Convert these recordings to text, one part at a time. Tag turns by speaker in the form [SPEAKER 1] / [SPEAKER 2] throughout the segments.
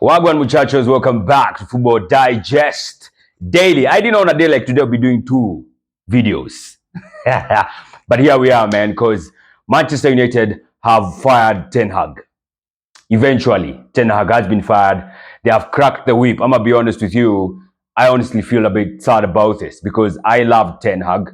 [SPEAKER 1] Wagwan muchachos, welcome back to Football Digest Daily. I didn't know on a day like today I'll be doing 2 videos. But here we are, man, because Manchester United have fired Ten Hag. Eventually, Ten Hag has been fired. They have cracked the whip. I'm going to be honest with you. I honestly feel a bit sad about this because I love Ten Hag.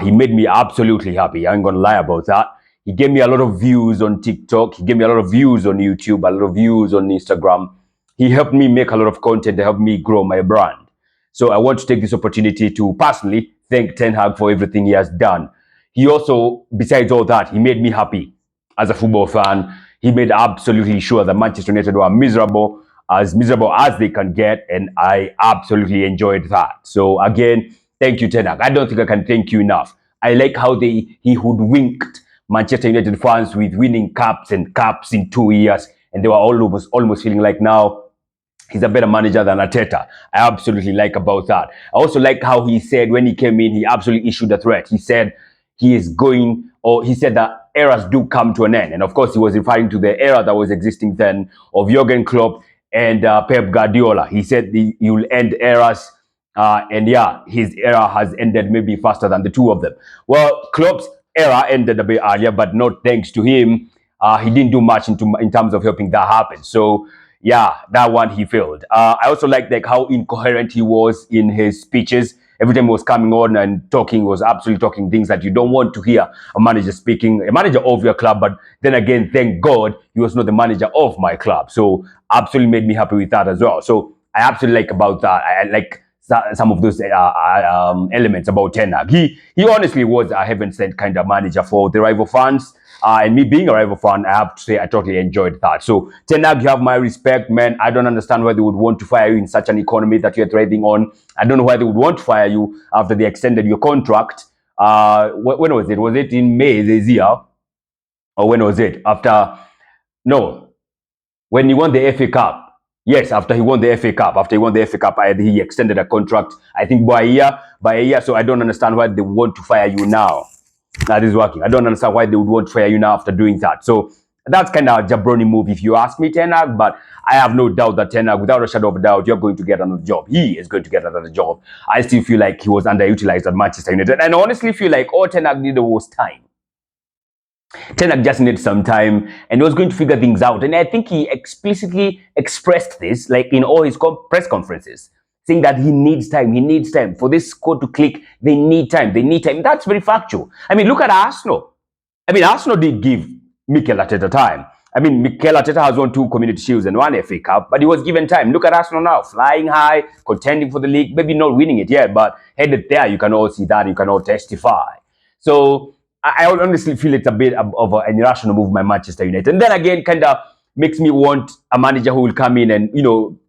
[SPEAKER 1] He made me absolutely happy. I ain't going to lie about that. He gave me a lot of views on TikTok. He gave me a lot of views on YouTube, a lot of views on Instagram. He helped me make a lot of content to help me grow my brand. So I want to take this opportunity to personally thank Ten Hag for everything he has done. He also, besides all that, he made me happy as a football fan. He made absolutely sure that Manchester United were miserable as they can get, and I absolutely enjoyed that. So again, thank you, Ten Hag. I don't think I can thank you enough. I like how he hoodwinked Manchester United fans with winning caps and caps in 2 years, and they were almost feeling like now he's a better manager than Arteta. I absolutely like about that. I also like how he said when he came in, he absolutely issued a threat. He said he said that eras do come to an end. And of course, he was referring to the era that was existing then of Jurgen Klopp and Pep Guardiola. He said he will end eras. And yeah, his era has ended maybe faster than the two of them. Well, Klopp's era ended a bit earlier, but not thanks to him. He didn't do much in terms of helping that happen. So yeah, that one he failed. I also like how incoherent he was in his speeches. Every time he was coming on and talking, was absolutely talking things that you don't want to hear a manager speaking, a manager of your club. But then again, thank God he was not the manager of my club. So absolutely made me happy with that as well. So I absolutely like about that. I like some of those elements about Ten Hag. He honestly was a heaven-sent kind of manager for the rival fans. And me being a rival fan, I have to say I totally enjoyed that. So Ten Hag, you have my respect, man. I don't understand why they would want to fire you in such an economy that you're thriving on. I don't know why they would want to fire you after they extended your contract. When was it? Was it in May this year? Or when was it? When he won the FA Cup. Yes, after he won the FA Cup. He extended a contract, I think, by a year. So I don't understand why they want to fire you now. That is working. I don't understand why they would want to fire you now after doing that. So that's kind of a jabroni move if you ask me, Ten Hag. But I have no doubt that Ten Hag, without a shadow of a doubt, you're going to get another job. He is going to get another job. I still feel like he was underutilized at Manchester United. And I honestly feel like all Ten Hag needed was time. Ten Hag just needed some time and he was going to figure things out. And I think he explicitly expressed this, like in all his press conferences, saying that he needs time for this score to click. They need time. That's very factual. I mean, look at Arsenal. Arsenal did give Mikel Arteta time. Mikel Arteta has won 2 Community Shields and 1 FA Cup, but he was given time. Look at Arsenal now, flying high, contending for the league, maybe not winning it yet, but headed there. You can all see that. You can all testify. So I honestly feel it's a bit of an irrational move by Manchester United. And then again, kind of makes me want a manager who will come in and,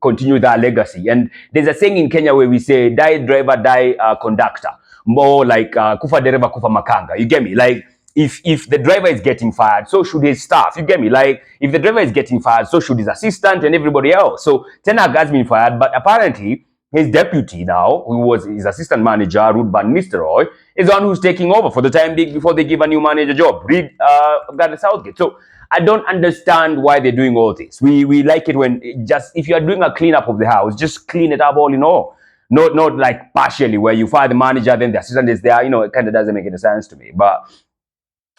[SPEAKER 1] continue that legacy. And there's a saying in Kenya where we say, die driver, die conductor. More like kufa dereva, kufa makanga. You get me? Like, if the driver is getting fired, so should his staff. You get me? Like, if the driver is getting fired, so should his assistant and everybody else. So Ten Hag has been fired, but apparently his deputy now, who was his assistant manager, Ruud van Nistelrooy, is the one who's taking over for the time being before they give a new manager job. Read Gareth Southgate. So I don't understand why they're doing all this. We like it when if you are doing a cleanup of the house, just clean it up all in all. Not like partially where you fire the manager, then the assistant is there. It kind of doesn't make any sense to me. But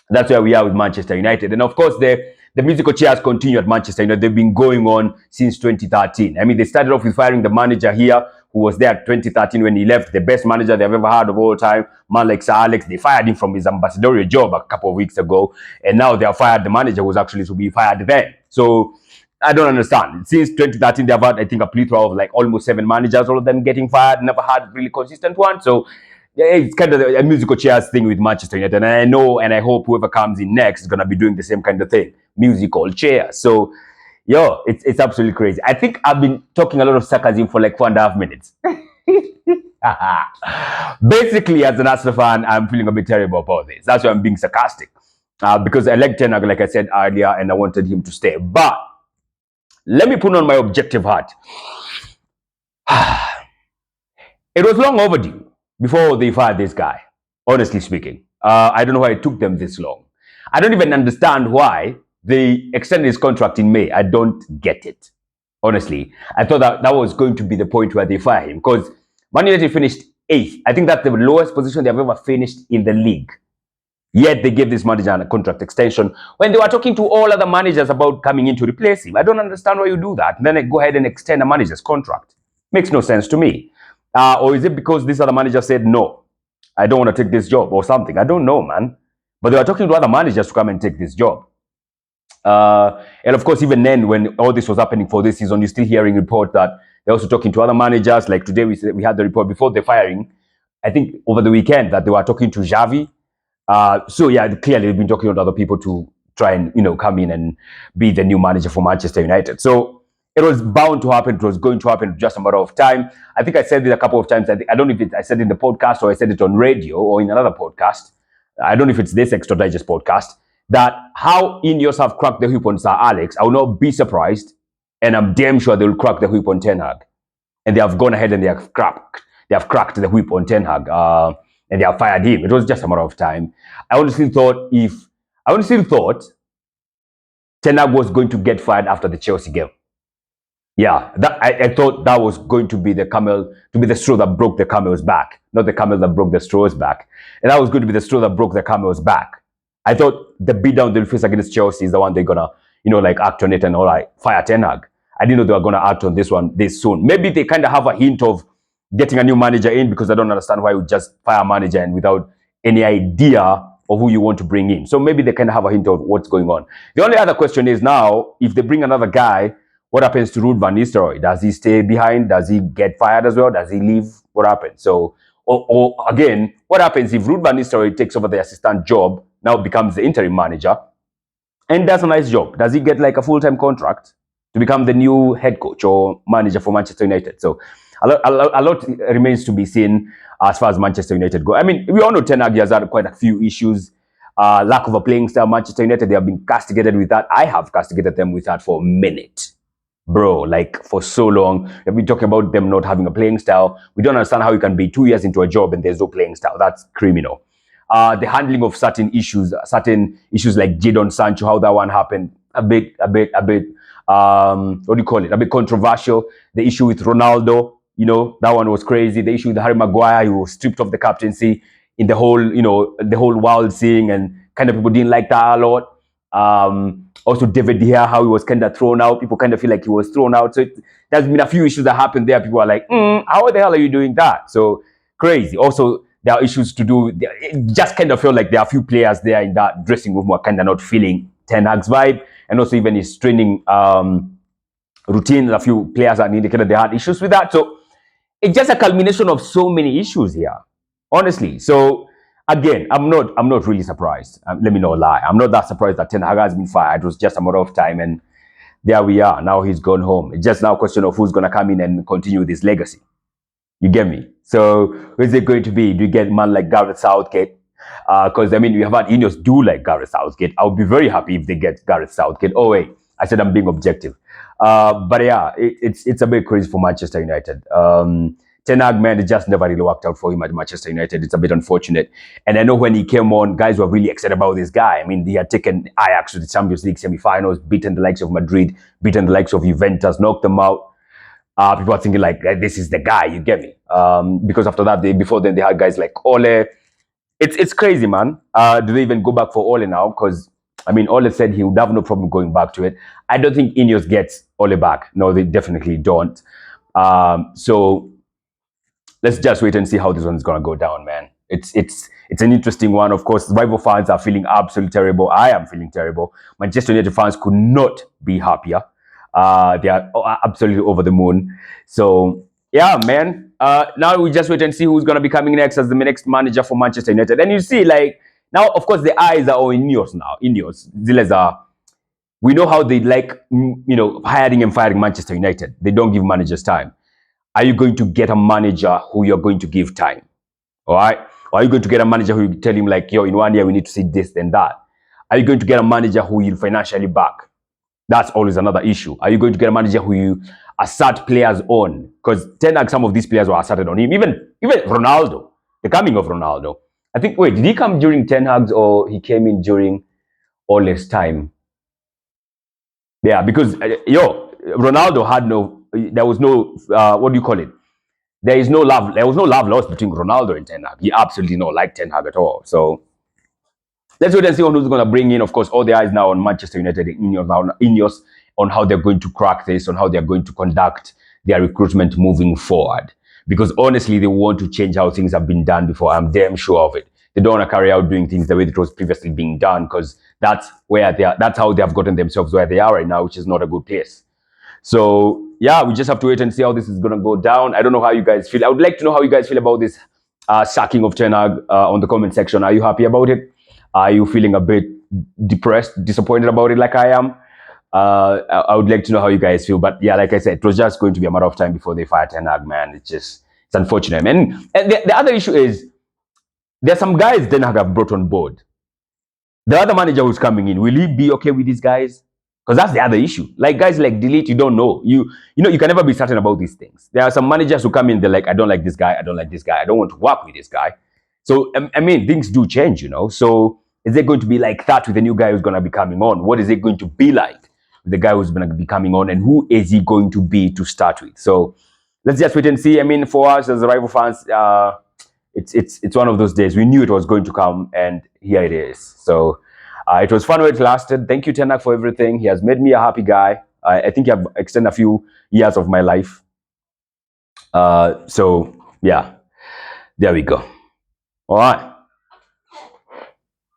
[SPEAKER 1] that's where we are with Manchester United. And of course, the musical chairs continue at Manchester United. They've been going on since 2013. They started off with firing the manager here, who was there at 2013 when he left, the best manager they've ever had of all time, man like Sir Alex. They fired him from his ambassadorial job a couple of weeks ago. And now they have fired the manager who was actually to be fired then. So I don't understand. Since 2013, they've had, I think, a plethora of like almost 7 managers, all of them getting fired, never had really consistent one. So it's kind of a musical chairs thing with Manchester United. And I know and I hope whoever comes in next is going to be doing the same kind of thing. Musical chairs. So, it's absolutely crazy. I think I've been talking a lot of sarcasm for like 4.5 minutes. Basically, as an Arsenal fan, I'm feeling a bit terrible about this. That's why I'm being sarcastic. Because I like Ten Hag, like I said earlier, and I wanted him to stay. But let me put on my objective hat. It was long overdue before they fired this guy, honestly speaking. I don't know why it took them this long. I don't even understand why they extended his contract in May. I don't get it. Honestly, I thought that was going to be the point where they fire him, because Man United finished 8th. I think that's the lowest position they've ever finished in the league. Yet they gave this manager a contract extension when they were talking to all other managers about coming in to replace him. I don't understand why you do that. And then they go ahead and extend a manager's contract. Makes no sense to me. Or is it because this other manager said, no, I don't want to take this job or something? I don't know, man. But they were talking to other managers to come and take this job. And of course, even then, when all this was happening for this season, you're still hearing reports that they're also talking to other managers. Like today, we had the report before the firing, I think over the weekend, that they were talking to Xavi. So yeah, clearly they've been talking to other people to try and, come in and be the new manager for Manchester United. So it was bound to happen. It was going to happen, just a matter of time. I think I said it a couple of times. I don't know if I said it in the podcast or I said it on radio or in another podcast. I don't know if it's this Extra Digest podcast, that how Ineos have cracked the whip on Sir Alex. I will not be surprised, and I'm damn sure they will crack the whip on Ten Hag. And they have gone ahead and they have cracked the whip on Ten Hag. And they have fired him. It was just a matter of time. I honestly thought Ten Hag was going to get fired after the Chelsea game. Yeah, I thought that was going to be the straw that broke the camel's back, not the camel that broke the straw's back. And that was going to be the straw that broke the camel's back. I thought the beatdown they'll face against Chelsea is the one they're gonna, act on it and all right, fire Ten Hag. I didn't know they were gonna act on this one this soon. Maybe they kind of have a hint of getting a new manager in, because I don't understand why you just fire a manager and without any idea of who you want to bring in. So maybe they kind of have a hint of what's going on. The only other question is now, if they bring another guy, what happens to Ruud van Nistelrooy? Does he stay behind? Does he get fired as well? Does he leave? What happens? So, or again, what happens if Ruud van Nistelrooy takes over the assistant job, now becomes the interim manager, and does a nice job? Does he get like a full-time contract to become the new head coach or manager for Manchester United? So a lot remains to be seen as far as Manchester United go. I mean, we all know Ten Hag has had quite a few issues. Lack of a playing style. Manchester United, they have been castigated with that. I have castigated them with that for a minute. Bro, like for so long. We've been talking about them not having a playing style. We don't understand how you can be 2 years into a job and there's no playing style. That's criminal. The handling of certain issues like Jadon Sancho, how that one happened, a bit, what do you call it? A bit controversial. The issue with Ronaldo, that one was crazy. The issue with Harry Maguire, who was stripped of the captaincy in the whole world seeing, and kind of people didn't like that a lot. Also David De Gea, how he was kind of thrown out. People kind of feel like he was thrown out. So there's been a few issues that happened there. People are like, how the hell are you doing that? So crazy. Also, there are issues to do. It just kind of felt like there are a few players there in that dressing room who are kind of not feeling Ten Hag's vibe. And also even his training routine, a few players that indicated they had issues with that. So it's just a culmination of so many issues here, honestly. So again, I'm not really surprised. Let me not lie. I'm not that surprised that Ten Hag has been fired. It was just a matter of time, and there we are. Now he's gone home. It's just now a question of who's going to come in and continue this legacy. You get me? So who is it going to be? Do you get a man like Gareth Southgate? Because I mean, we have had Ineos do like Gareth Southgate. I would be very happy if they get Gareth Southgate. Oh wait, I said I'm being objective. But yeah, it's a bit crazy for Manchester United. Ten Hag, man, it just never really worked out for him at Manchester United. It's a bit unfortunate. And I know when he came on, guys were really excited about this guy. I mean, he had taken Ajax to the Champions League semi-finals, beaten the likes of Madrid, beaten the likes of Juventus, knocked them out. People are thinking like, this is the guy, you get me? Because after that, before then, they had guys like Ole. It's crazy, man. Do they even go back for Ole now? Because, I mean, Ole said he would have no problem going back to it. I don't think Ineos gets Ole back. No, they definitely don't. So let's just wait and see how this one's going to go down, man. It's an interesting one. Of course, rival fans are feeling absolutely terrible. I am feeling terrible. Manchester United fans could not be happier. They are absolutely over the moon. So, yeah, man. Now we just wait and see who's going to be coming next as the next manager for Manchester United. And you see, like, now, of course, the eyes are on Ineos now. Ineos, we know how they like, hiring and firing Manchester United. They don't give managers time. Are you going to get a manager who you're going to give time? All right? Or are you going to get a manager who you tell him, like, yo, in 1 year, we need to see this and that? Are you going to get a manager who you'll financially back? That's always another issue. Are you going to get a manager who you assert players on? Because Ten Hag, some of these players were asserted on him. Even Ronaldo, the coming of Ronaldo. I think, wait, did he come during Ten Hag's or he came in during Ole's time? Yeah, because, Ronaldo had no, there was no, what do you call it? There is no love. There was no love lost between Ronaldo and Ten Hag. He absolutely not liked Ten Hag at all. So let's wait and see on who's going to bring in. Of course, all the eyes now on Manchester United and Ineos on how they're going to crack this, on how they're going to conduct their recruitment moving forward. Because honestly, they want to change how things have been done before. I'm damn sure of it. They don't want to carry out doing things the way it was previously being done, because that's where they are. That's how they have gotten themselves where they are right now, which is not a good place. So yeah, we just have to wait and see how this is going to go down. I don't know how you guys feel. I would like to know how you guys feel about this sacking of Ten Hag on the comment section. Are you happy about it? Are you feeling a bit depressed, disappointed about it like I am? I would like to know how you guys feel. But yeah, like I said, it was just going to be a matter of time before they fire Ten Hag, man. It's unfortunate, man. And the other issue is there's some guys Ten Hag have brought on board. The other manager who's coming in, will he be okay with these guys? Because that's the other issue. Like guys like Delete, you don't know. You know, you can never be certain about these things. There are some managers who come in, they're like, I don't like this guy, I don't like this guy, I don't want to work with this guy. So I mean, things do change, you know. So is it going to be like that with the new guy who's going to be coming on? What is it going to be like with the guy who's going to be coming on, and who is he going to be to start with? So let's just wait and see. I mean, for us as rival fans, it's one of those days. We knew it was going to come, and here it is. So it was fun while it lasted. Thank you, Ten Hag, for everything. He has made me a happy guy. I think I've extended a few years of my life. So yeah, there we go. All right.